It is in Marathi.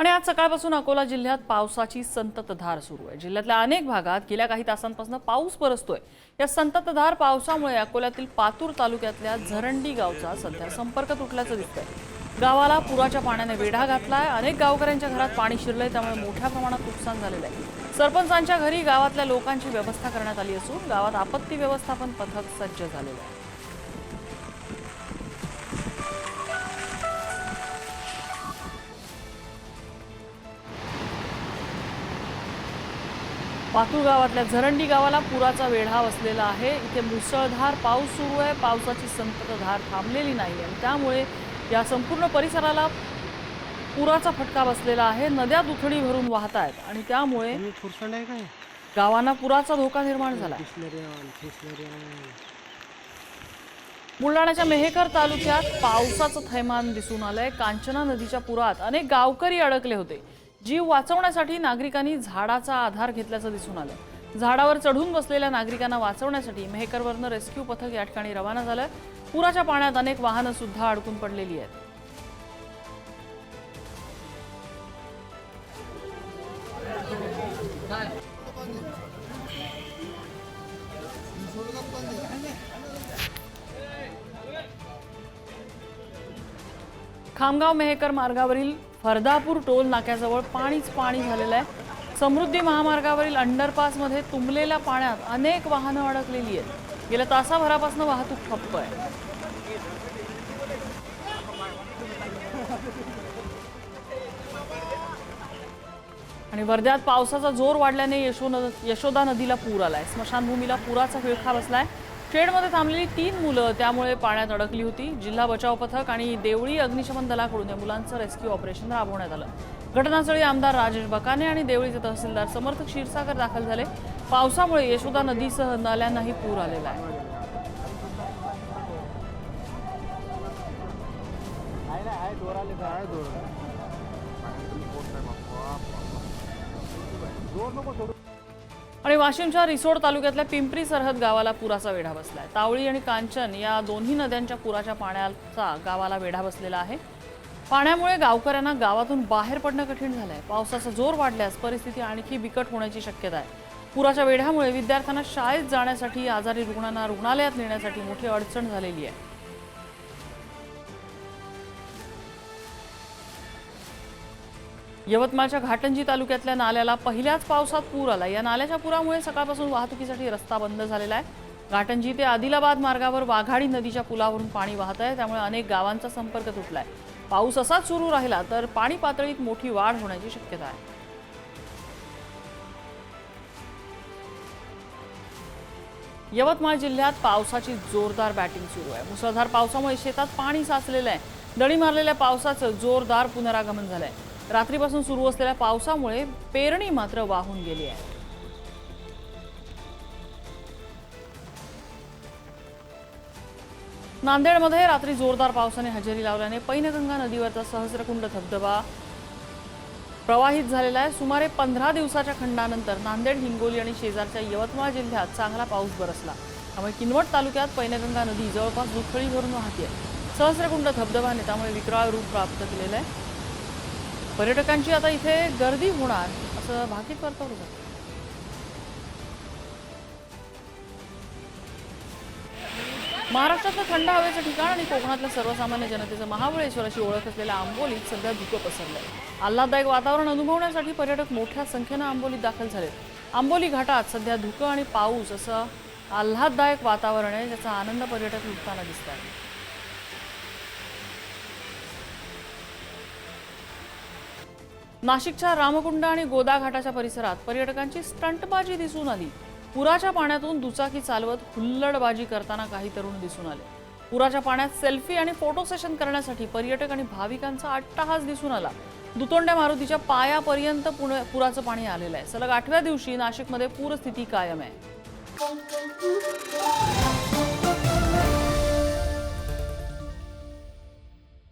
आणि आज सकाळपासून अकोला जिल्ह्यात पावसाची संततधार सुरू आहे। जिल्ह्यातल्या अनेक भागात गेल्या काही तासांपासून पाऊस बरसतोय। या संततधार पावसामुळे अकोल्यातील पातूर तालुक्यातल्या झरंडी गावचा सध्या संपर्क तुटल्याचं दिसतंय। गावाला पुराच्या पाण्याने वेढा घातलाय। अनेक गावकऱ्यांच्या घरात पाणी शिरलंय, त्यामुळे मोठ्या प्रमाणात नुकसान झालेलं आहे। सरपंचांच्या घरी गावातल्या लोकांची व्यवस्था करण्यात आली असून गावात आपत्ती व्यवस्थापन पथक सज्ज झालेलं आहे। पातूर गावातल्या झरंडी गावाला पुराचा वेढा बसलेला आहे। इथे मुसळधार पाऊस सुरू आहे। पावसाची संततधार थांबलेली नाही आणि त्यामुळे या संपूर्ण परिसराला पुराचा फटका बसलेला आहे। नद्या दुथडी भरून वाहत आहेत आणि त्यामुळे गावांना पुराचा धोका निर्माण झाला आहे। बुलढाण्याच्या मेहकर तालुक्यात पावसाचं थैमान दिसून आलंय। कांचना नदीच्या पुरात अनेक गावकरी अडकले होते। जीव वाचवण्यासाठी नागरिकांनी झाडाचा आधार घेतल्याचं दिसून आलं। झाडावर चढून बसलेल्या नागरिकांना वाचवण्यासाठी मेहकरवरनं रेस्क्यू पथक या ठिकाणी रवाना झालं। पुराच्या पाण्यात अनेक वाहनं सुद्धा अडकून पडलेली आहेत। खामगाव मेहकर मार्गावरील फरदापूर टोल नाक्याजवळ पाणीच पाणी झालेलं आहे। समृद्धी महामार्गावरील अंडरपासमध्ये तुंबलेल्या पाण्यात अनेक वाहनं अडकलेली आहेत। गेल्या तासाभरापासून वाहतूक ठप्प आहे। आणि वर्ध्यात पावसाचा जोर वाढल्याने यशोदा नदीला पूर आलाय। स्मशानभूमीला पुराचा विळखा बसलाय। शेडमध्ये थांबलेली 3 मुलं त्यामुळे पाण्यात अडकली होती। जिल्हा बचाव पथक आणि देवळी अग्निशमन दलाकडून या मुलांचं रेस्क्यू ऑपरेशन राबवण्यात आलं। घटनास्थळी आमदार राजेश बकाने आणि देवळीचे तहसीलदार समर्थ क्षीरसागर दाखल झाले। पावसामुळे यशोदा नदीसह नाल्यांनाही पूर आलेला आहे। आणि वाशिमच्या रिसोड तालुक्यातल्या पिंपरी सरहद गावाला पुराचा वेढा बसलाय। तावळी आणि कांचन या दोन्ही नद्यांच्या पुराच्या पाण्याचा गावाला वेढा बसलेला आहे। पाण्यामुळे गावकऱ्यांना गावातून बाहेर पडणं कठीण झालंय। पावसाचा जोर वाढल्यास परिस्थिती आणखी बिकट होण्याची शक्यता आहे। पुराच्या वेढ्यामुळे विद्यार्थ्यांना शाळेत जाण्यासाठी, आजारी रुग्णांना रुग्णालयात नेण्यासाठी मोठी अडचण झालेली आहे। यवतमाळच्या घाटंजी तालुक्यातल्या नाल्याला पहिल्याच पावसात पूर आला। या नाल्याच्या पुरामुळे सकाळपासून वाहतुकीसाठी रस्ता बंद झालेला आहे। घाटंजी ते आदिलाबाद मार्गावर वाघाडी नदीच्या पुलावरून पाणी वाहत आहे, त्यामुळे अनेक गावांचा संपर्क तुटलाय। पाऊस असाच सुरू राहिला तर पाणी पातळीत मोठी वाढ होण्याची शक्यता आहे। यवतमाळ जिल्ह्यात पावसाची जोरदार बॅटिंग सुरू आहे। मुसळधार पावसामुळे शेतात पाणी साचलेलं आहे। दडी मारलेल्या पावसाचं जोरदार पुनरागमन झालंय। रात्रीपासून सुरू असलेल्या पावसामुळे पेरणी मात्र वाहून गेली आहे। नांदेडमध्ये रात्री जोरदार पावसाने हजेरी लावल्याने पैनगंगा नदीवरचा सहस्रकुंड धबधबा प्रवाहित झालेला आहे। सुमारे 15 दिवसाच्या खंडानंतर नांदेड, हिंगोली आणि शेजारच्या यवतमाळ जिल्ह्यात चांगला पाऊस बरसला। त्यामुळे किनवट तालुक्यात पैनगंगा नदी जवळपास दुथडी भरून वाहते। सहस्रकुंड धबधबाने त्यामुळे विक्राळ रूप प्राप्त केलेलं आहे। पर्यटकांची आता इथे गर्दी होणार असं भाकीत वर्तवलं जातं। महाराष्ट्रातलं थंड हवेचं ठिकाण आणि कोकणातल्या सर्वसामान्य जनतेचं महाबळेश्वर अशी ओळख असलेल्या आंबोलीत सध्या धुकं पसरलंय। आल्हाददायक वातावरण अनुभवण्यासाठी पर्यटक मोठ्या संख्येनं आंबोलीत दाखल झालेत। आंबोली घाटात सध्या धुकं आणि पाऊस असं आल्हाददायक वातावरण आहे, ज्याचा आनंद पर्यटक लुटताना दिसतात। नाशिकच्या रामकुंड आणि गोदा घाटाच्या परिसरात पर्यटकांची स्टंटबाजी दिसून आली। पुराच्या पाण्यातून दुचाकी चालवत हुल्लडबाजी करताना काही तरुण दिसून आले। पुराच्या पाण्यात सेल्फी आणि फोटो सेशन करण्यासाठी पर्यटक आणि भाविकांचा अट्टाहास दिसून आला। दुतोंड्या मारुतीच्या पायापर्यंत पुराचं पाणी आलेलं आहे। सलग 8व्या दिवशी नाशिकमध्ये पूरस्थिती कायम आहे।